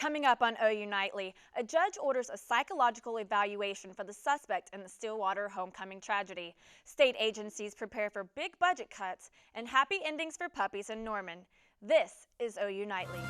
Coming up on OU Nightly, a judge orders a psychological evaluation for the suspect in the Stillwater homecoming tragedy. State agencies prepare for big budget cuts and happy endings for puppies in Norman. This is OU Nightly.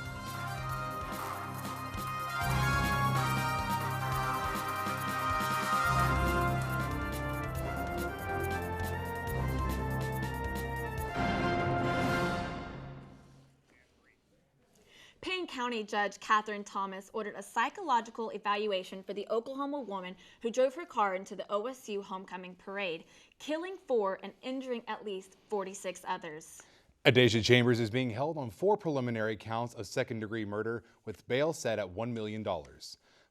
Payne County Judge Catherine Thomas ordered a psychological evaluation for the Oklahoma woman who drove her car into the OSU homecoming parade, killing 4 and injuring at least 46 others. Adasia Chambers is being held on 4 preliminary counts of second-degree murder with bail set at $1 million.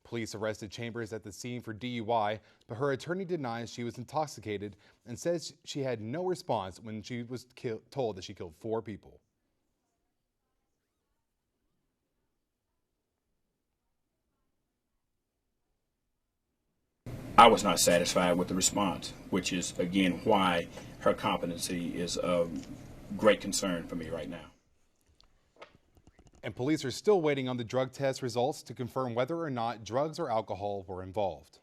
Police arrested Chambers at the scene for DUI, but her attorney denies she was intoxicated and says she had no response when she was told that she killed 4 people. I was not satisfied with the response, which is, again, why her competency is of great concern for me right now. And police are still waiting on the drug test results to confirm whether or not drugs or alcohol were involved.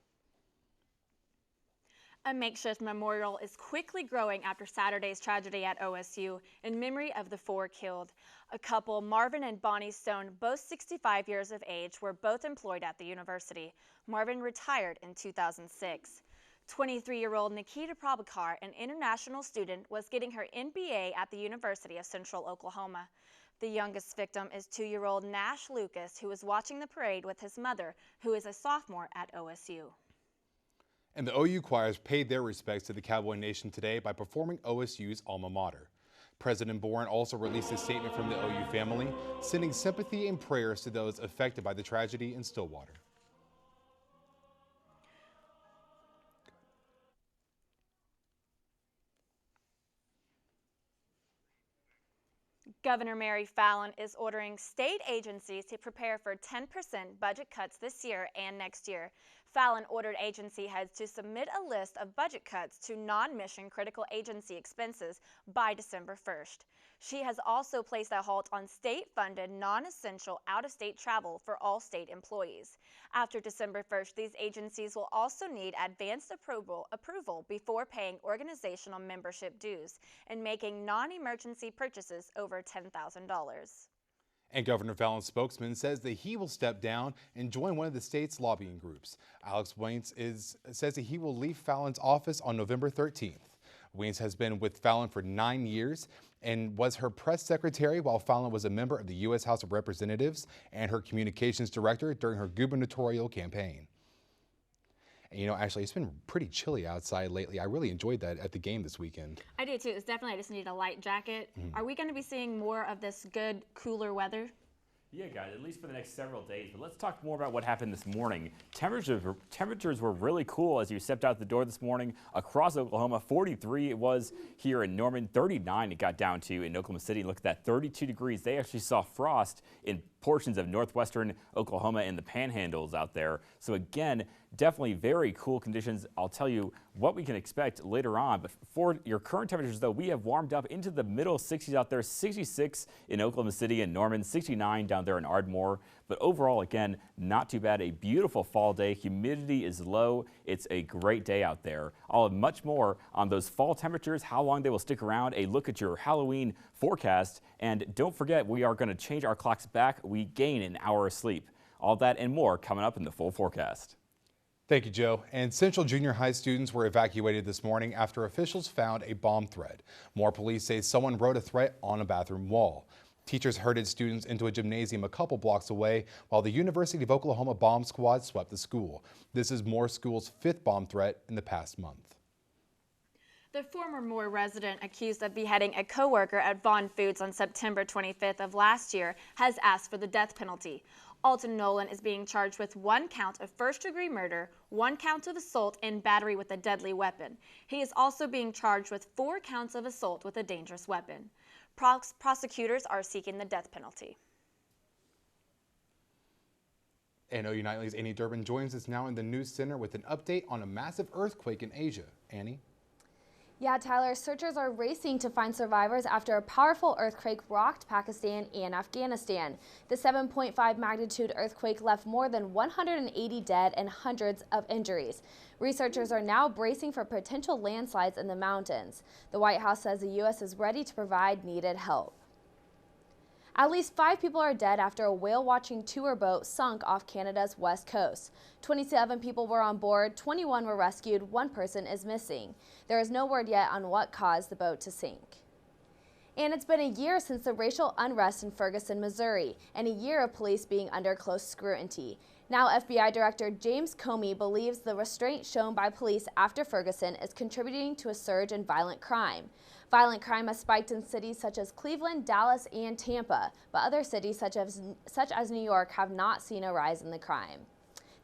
A makeshift memorial is quickly growing after Saturday's tragedy at OSU in memory of the 4 killed. A couple, Marvin and Bonnie Stone, both 65 years of age, were both employed at the university. Marvin retired in 2006. 23-year-old Nikita Prabhakar, an international student, was getting her MBA at the University of Central Oklahoma. The youngest victim is 2-year-old Nash Lucas, who was watching the parade with his mother, who is a sophomore at OSU. And the OU choirs paid their respects to the Cowboy Nation today by performing OSU's alma mater. President Boren also released a statement from the OU family, sending sympathy and prayers to those affected by the tragedy in Stillwater. Governor Mary Fallin is ordering state agencies to prepare for 10% budget cuts this year and next year. Fallin ordered agency heads to submit a list of budget cuts to non-mission critical agency expenses by December 1st. She has also placed a halt on state-funded, non-essential out-of-state travel for all state employees. After December 1st, these agencies will also need advanced approval before paying organizational membership dues and making non-emergency purchases over $10,000. And Governor Fallin's spokesman says that he will step down and join one of the state's lobbying groups. Alex Waynes says that he will leave Fallin's office on November 13th. Waynes has been with Fallin for 9 years and was her press secretary while Fallin was a member of the U.S. House of Representatives and her communications director during her gubernatorial campaign. And, you know, actually, it's been pretty chilly outside lately. I really enjoyed that at the game this weekend. I do too. It's definitely, I just need a light jacket. Are we going to be seeing more of this good, cooler weather? Yeah, guys, at least for the next several days. But let's talk more about what happened this morning. Temperatures were really cool as you stepped out the door this morning across Oklahoma. 43 it was here in Norman. 39 it got down to in Oklahoma City. Look at that, 32 degrees. They actually saw frost in portions of northwestern Oklahoma and the panhandles out there. So again, definitely very cool conditions. I'll tell you what we can expect later on. But for your current temperatures, though, we have warmed up into the middle 60s out there. 66 in Oklahoma City and Norman, 69 down there in Ardmore. But overall, again, not too bad. A beautiful fall day. Humidity is low. It's a great day out there. I'll have much more on those fall temperatures, how long they will stick around, a look at your Halloween forecast. And don't forget, we are going to change our clocks back. We gain an hour of sleep. All that and more coming up in the full forecast. Thank you, Joe. And Central Junior High students were evacuated this morning after officials found a bomb threat. More police say someone wrote a threat on a bathroom wall. Teachers herded students into a gymnasium a couple blocks away while the University of Oklahoma bomb squad swept the school. This is Moore School's 5th bomb threat in the past month. The former Moore resident accused of beheading a co-worker at Vaughn Foods on September 25th of last year has asked for the death penalty. Alton Nolan is being charged with 1 count of first-degree murder, 1 count of assault, and battery with a deadly weapon. He is also being charged with 4 counts of assault with a dangerous weapon. Prosecutors are seeking the death penalty. And OU Nightly's Annie Durbin joins us now in the News Center with an update on a massive earthquake in Asia. Annie? Yeah, Tyler, searchers are racing to find survivors after a powerful earthquake rocked Pakistan and Afghanistan. The 7.5 magnitude earthquake left more than 180 dead and hundreds of injuries. Researchers are now bracing for potential landslides in the mountains. The White House says the U.S. is ready to provide needed help. At least 5 people are dead after a whale-watching tour boat sunk off Canada's west coast. 27 people were on board, 21 were rescued, 1 person is missing. There is no word yet on what caused the boat to sink. And it's been a year since the racial unrest in Ferguson, Missouri, and a year of police being under close scrutiny. Now FBI Director James Comey believes the restraint shown by police after Ferguson is contributing to a surge in violent crime. Violent crime has spiked in cities such as Cleveland, Dallas, and Tampa, but other cities such as New York have not seen a rise in the crime.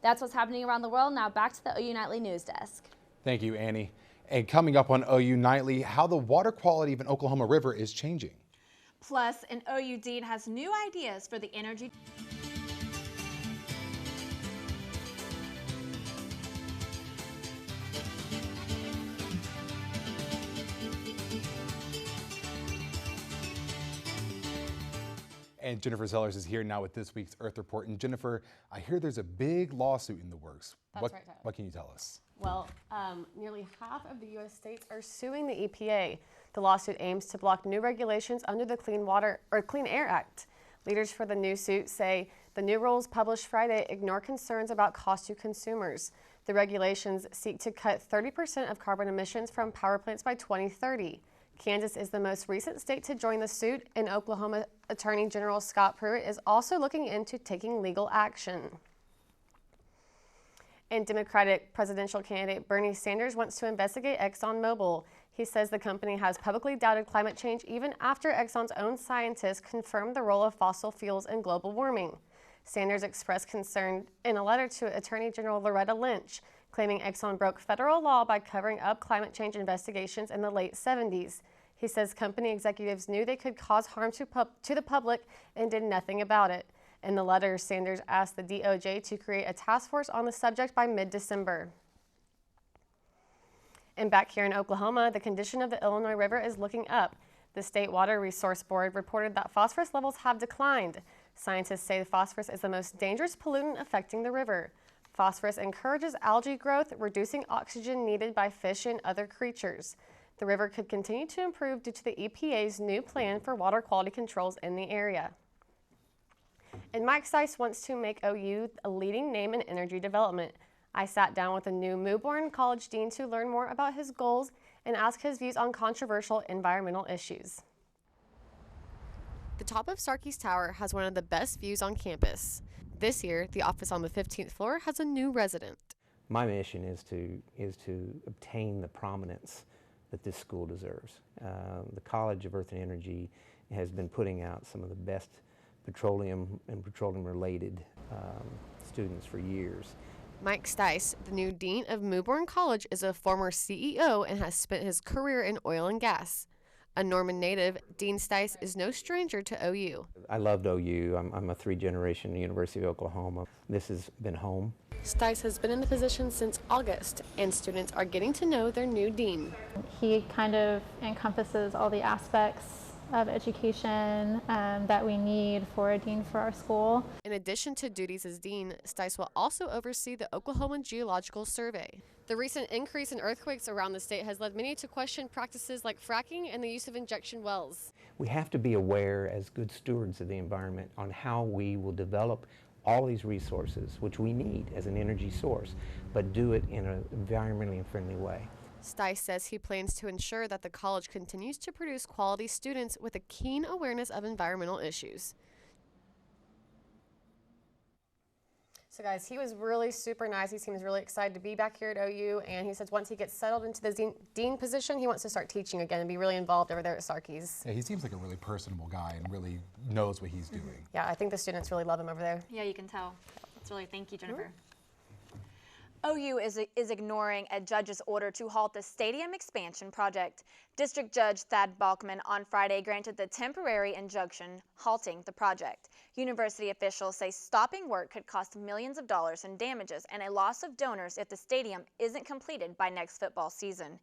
That's what's happening around the world. Now back to the OU Nightly News Desk. Thank you, Annie. And coming up on OU Nightly, how the water quality of an Oklahoma river is changing. Plus, an OU dean has new ideas for the energy. And Jennifer Sellers is here now with this week's Earth Report. And Jennifer, I hear there's a big lawsuit in the works. That's right, Tyler. What can you tell us? Well, nearly half of the U.S. states are suing the EPA. The lawsuit aims to block new regulations under the Clean Air Act. Leaders for the new suit say the new rules published Friday ignore concerns about cost to consumers. The regulations seek to cut 30% of carbon emissions from power plants by 2030. Kansas is the most recent state to join the suit, and Oklahoma Attorney General Scott Pruitt is also looking into taking legal action. And Democratic presidential candidate Bernie Sanders wants to investigate ExxonMobil. He says the company has publicly doubted climate change even after Exxon's own scientists confirmed the role of fossil fuels in global warming. Sanders expressed concern in a letter to Attorney General Loretta Lynch, claiming Exxon broke federal law by covering up climate change investigations in the late 70s. He says company executives knew they could cause harm to the public and did nothing about it. In the letter, Sanders asked the DOJ to create a task force on the subject by mid-December. And back here in Oklahoma, the condition of the Illinois River is looking up. The State Water Resource Board reported that phosphorus levels have declined. Scientists say phosphorus is the most dangerous pollutant affecting the river. Phosphorus encourages algae growth, reducing oxygen needed by fish and other creatures. The river could continue to improve due to the EPA's new plan for water quality controls in the area. And Mike Stice wants to make OU a leading name in energy development. I sat down with a new Mewborn College dean to learn more about his goals and ask his views on controversial environmental issues. The top of Starkey's Tower has one of the best views on campus. This year, the office on the 15th floor has a new resident. My mission is to obtain the prominence that this school deserves. The College of Earth and Energy has been putting out some of the best petroleum and petroleum-related students for years. Mike Stice, the new dean of Mewborn College, is a former CEO and has spent his career in oil and gas. A Norman native, Dean Stice is no stranger to OU. I loved OU. I'm a 3-generation University of Oklahoma. This has been home. Stice has been in the position since August, and students are getting to know their new dean. He kind of encompasses all the aspects of education that we need for a dean for our school. In addition to duties as dean, Stice will also oversee the Oklahoma Geological Survey. The recent increase in earthquakes around the state has led many to question practices like fracking and the use of injection wells. We have to be aware as good stewards of the environment on how we will develop all these resources, which we need as an energy source, but do it in an environmentally friendly way. Stice says he plans to ensure that the college continues to produce quality students with a keen awareness of environmental issues. So guys, he was really super nice. He seems really excited to be back here at OU, and he says once he gets settled into the dean position, he wants to start teaching again and be really involved over there at Starkey's. Yeah, he seems like a really personable guy and really knows what he's doing. Yeah, I think the students really love him over there. Yeah, you can tell. That's really, thank you, Jennifer. OU is ignoring a judge's order to halt the stadium expansion project. District Judge Thad Balkman on Friday granted the temporary injunction halting the project. University officials say stopping work could cost millions of dollars in damages and a loss of donors if the stadium isn't completed by next football season.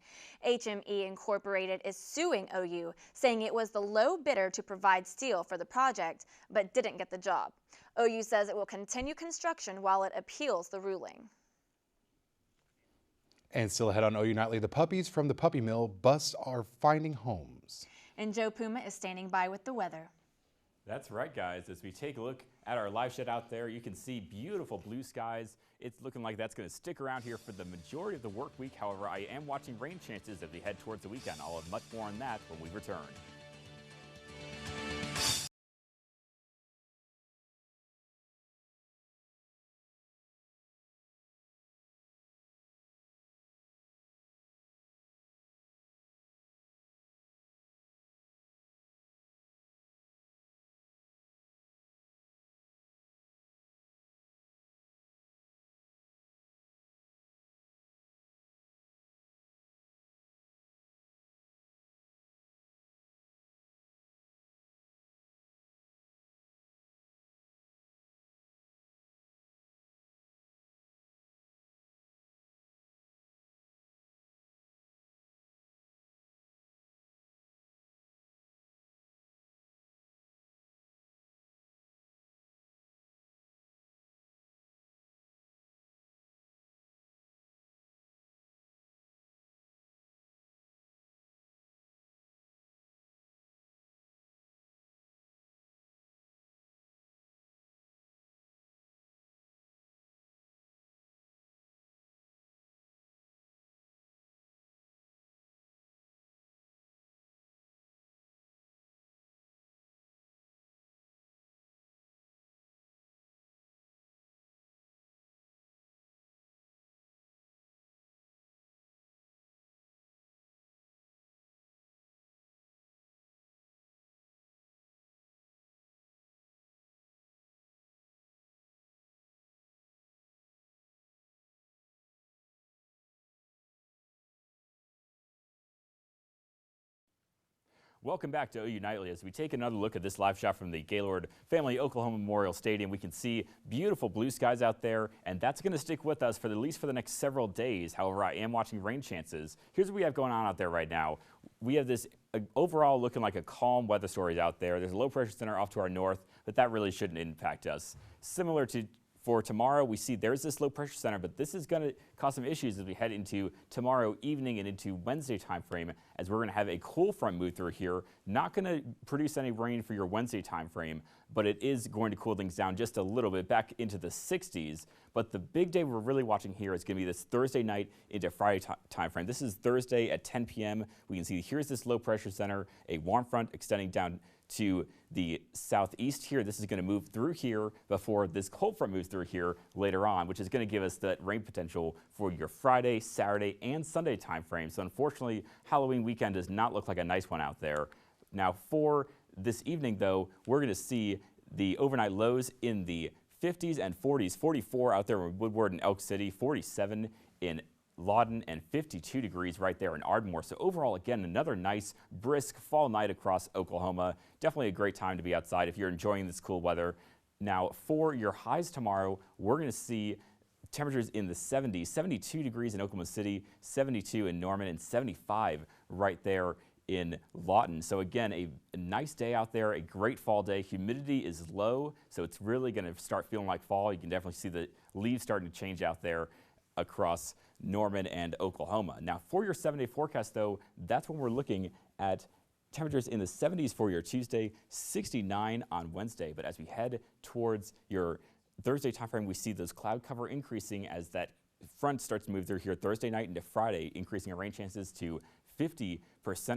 HME Incorporated is suing OU, saying it was the low bidder to provide steel for the project, but didn't get the job. OU says it will continue construction while it appeals the ruling. And still ahead on OU Nightly, the puppies from the puppy mill bus are finding homes. And Joe Puma is standing by with the weather. That's right, guys. As we take a look at our live shot out there, you can see beautiful blue skies. It's looking like that's going to stick around here for the majority of the work week. However, I am watching rain chances as we head towards the weekend. I'll have much more on that when we return. Welcome back to OU Nightly. As we take another look at this live shot from the Gaylord Family Oklahoma Memorial Stadium, we can see beautiful blue skies out there, and that's going to stick with us for at least for the next several days. However, I am watching rain chances. Here's what we have going on out there right now. We have this overall looking like a calm weather story out there. There's a low pressure center off to our north, but that really shouldn't impact us. Similar to for tomorrow, we see there's this low pressure center, but this is going to cause some issues as we head into tomorrow evening and into Wednesday time frame, as we're going to have a cool front move through here. Not going to produce any rain for your Wednesday time frame, but it is going to cool things down just a little bit back into the 60s. But the big day we're really watching here is going to be this Thursday night into Friday time frame. This is Thursday at 10 p.m. We can see here's this low pressure center, a warm front extending down to the southeast here. This is going to move through here before this cold front moves through here later on, which is going to give us that rain potential for your Friday, Saturday, and Sunday time frame. So unfortunately, Halloween weekend does not look like a nice one out there. Now for this evening, though, we're going to see the overnight lows in the 50s and 40s, 44 out there in Woodward and Elk City, 47 in Lawton, and 52 degrees right there in Ardmore. So overall, again, another nice, brisk fall night across Oklahoma. Definitely a great time to be outside if you're enjoying this cool weather. Now, for your highs tomorrow, we're going to see temperatures in the 70s, 72 degrees in Oklahoma City, 72 in Norman, and 75 right there in Lawton. So again, a nice day out there, a great fall day. Humidity is low, so it's really going to start feeling like fall. You can definitely see the leaves starting to change out there across Norman and Oklahoma. Now for your 7-day forecast though, that's when we're looking at temperatures in the 70s for your Tuesday, 69 on Wednesday. But as we head towards your Thursday timeframe, we see those cloud cover increasing as that front starts to move through here Thursday night into Friday, increasing our rain chances to 50%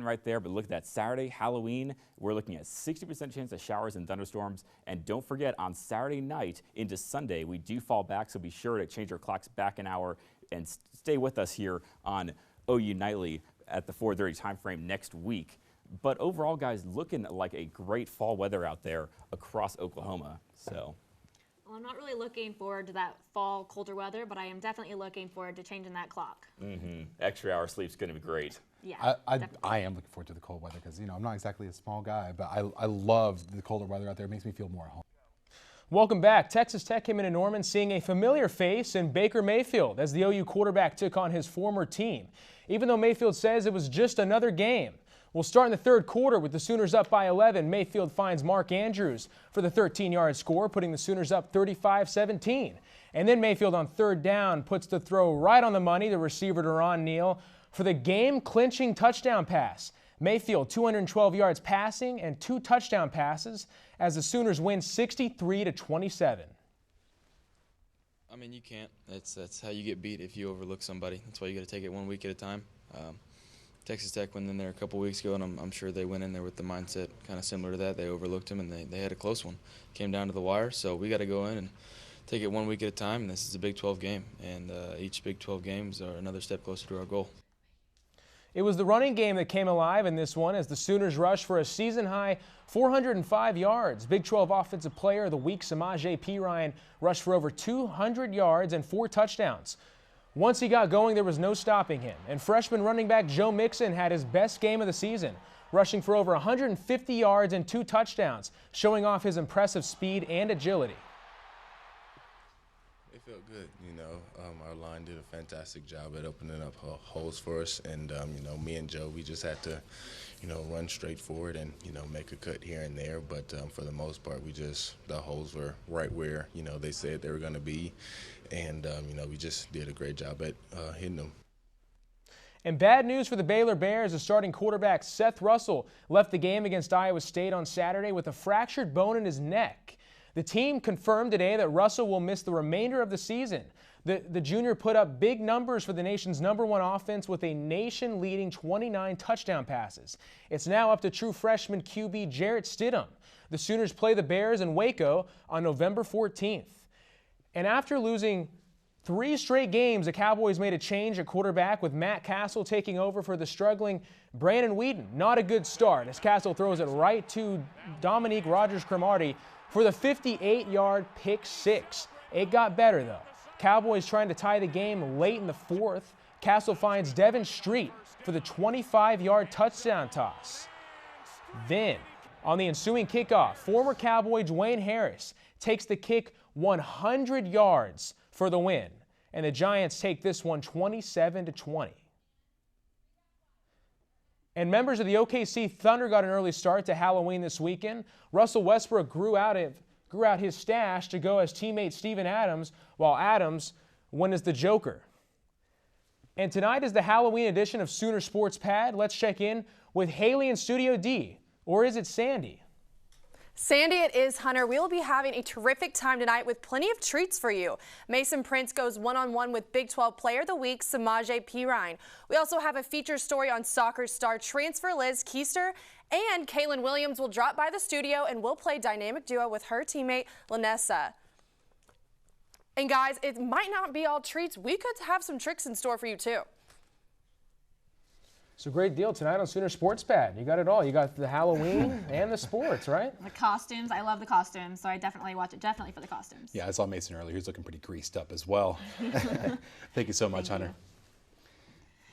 right there. But look at that Saturday, Halloween, we're looking at 60% chance of showers and thunderstorms. And don't forget, on Saturday night into Sunday, we do fall back, so be sure to change your clocks back an hour and stay with us here on OU Nightly at the 4:30 time frame next week. But overall, guys, looking like a great fall weather out there across Oklahoma. So Well, I'm not really looking forward to that fall colder weather, but I am definitely looking forward to changing that clock. Extra hour sleep's going to be great. Yeah, I am looking forward to the cold weather because, I'm not exactly a small guy, but I love the colder weather out there. It makes me feel more at home. Welcome back. Texas Tech came into Norman seeing a familiar face in Baker Mayfield as the OU quarterback took on his former team. Even though Mayfield says it was just another game. We'll start in the third quarter with the Sooners up by 11. Mayfield finds Mark Andrews for the 13-yard score, putting the Sooners up 35-17. And then Mayfield on third down puts the throw right on the money, the receiver Deron Neal, for the game-clinching touchdown pass. Mayfield 212 yards passing and 2 touchdown passes as the Sooners win 63-27. I mean, you can't. That's how you get beat if you overlook somebody. That's why you got to take it 1 week at a time. Texas Tech went in there a couple weeks ago, and I'm sure they went in there with the mindset kind of similar to that. They overlooked them, and they had a close one. Came down to the wire, so we got to go in and take it 1 week at a time. And this is a Big 12 game, and each Big 12 games are another step closer to our goal. It was the running game that came alive in this one as the Sooners rushed for a season-high 405 yards. Big 12 Offensive Player of the Week, Samaje Perine, rushed for over 200 yards and 4 touchdowns. Once he got going, there was no stopping him. And freshman running back Joe Mixon had his best game of the season, rushing for over 150 yards and 2 touchdowns, showing off his impressive speed and agility. It felt good, our line did a fantastic job at opening up holes for us, and me and Joe, we just had to, run straight forward and, make a cut here and there, but for the most part, the holes were right where, they said they were going to be, and, we just did a great job at hitting them. And bad news for the Baylor Bears as starting quarterback Seth Russell left the game against Iowa State on Saturday with a fractured bone in his neck. The team confirmed today that Russell will miss the remainder of the season. The junior put up big numbers for the nation's #1 offense with a nation-leading 29 touchdown passes. It's now up to true freshman QB Jarrett Stidham. The Sooners play the Bears in Waco on November 14th. And after losing 3 straight games, the Cowboys made a change at quarterback with Matt Castle taking over for the struggling Brandon Whedon. Not a good start as Castle throws it right to Dominique Rodgers-Cromartie for the 58-yard pick 6. It got better, though. Cowboys trying to tie the game late in the 4th. Castle finds Devin Street for the 25-yard touchdown toss. Then, on the ensuing kickoff, former Cowboy Dwayne Harris takes the kick 100 yards for the win, and the Giants take this one 27-20. And members of the OKC Thunder got an early start to Halloween this weekend. Russell Westbrook grew out his stash to go as teammate Steven Adams, while Adams went as the Joker. And tonight is the Halloween edition of Sooner Sports Pad. Let's check in with Haley in Studio D. Or is it Sandy? Sandy, it is, Hunter. We will be having a terrific time tonight with plenty of treats for you. Mason Prince goes one-on-one with Big 12 Player of the Week, Samaje Perine. We also have a feature story on soccer star transfer Liz Keister, and Kaylin Williams will drop by the studio and will play dynamic duo with her teammate, Lanessa. And guys, it might not be all treats. We could have some tricks in store for you too. It's a great deal tonight on Sooner Sports Pad. You got it all. You got the Halloween and the sports, right? The costumes. I love the costumes, so I definitely watch it for the costumes. Yeah, I saw Mason earlier. He was looking pretty greased up as well. Thank you so much, Hunter.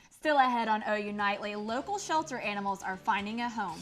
Still ahead on OU Nightly, local shelter animals are finding a home.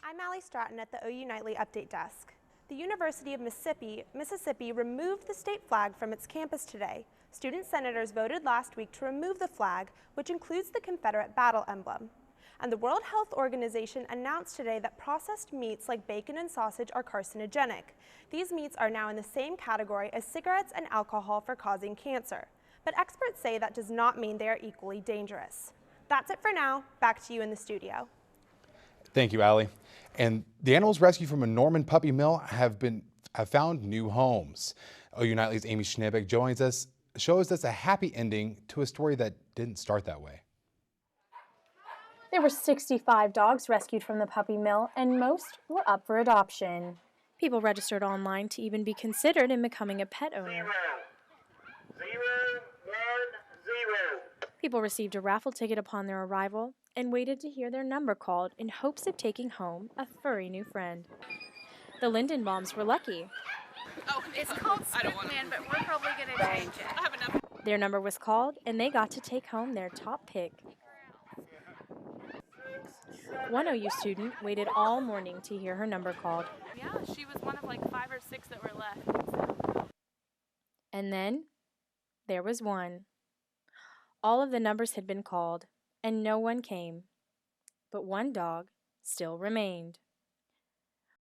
I'm Allie Stratton at the OU Nightly Update Desk. The University of Mississippi removed the state flag from its campus today. Student senators voted last week to remove the flag, which includes the Confederate battle emblem. And the World Health Organization announced today that processed meats like bacon and sausage are carcinogenic. These meats are now in the same category as cigarettes and alcohol for causing cancer. But experts say that does not mean they are equally dangerous. That's it for now. Back to you in the studio. Thank you, Allie. And the animals rescued from a Norman puppy mill have found new homes. OU Nightly's Amy Schneebeck joins us shows us a happy ending to a story that didn't start that way. There were 65 dogs rescued from the puppy mill, and most were up for adoption. People registered online to even be considered in becoming a pet owner. 0, 1, 0. People received a raffle ticket upon their arrival and waited to hear their number called in hopes of taking home a furry new friend. The Lindenbaums were lucky. Oh, it's called Spitman, but we're probably going to change it. I have enough. Their number was called, and they got to take home their top pick. One OU student waited all morning to hear her number called. Yeah, she was one of like 5 or 6 that were left. And then there was one. All of the numbers had been called, and no one came. But one dog still remained.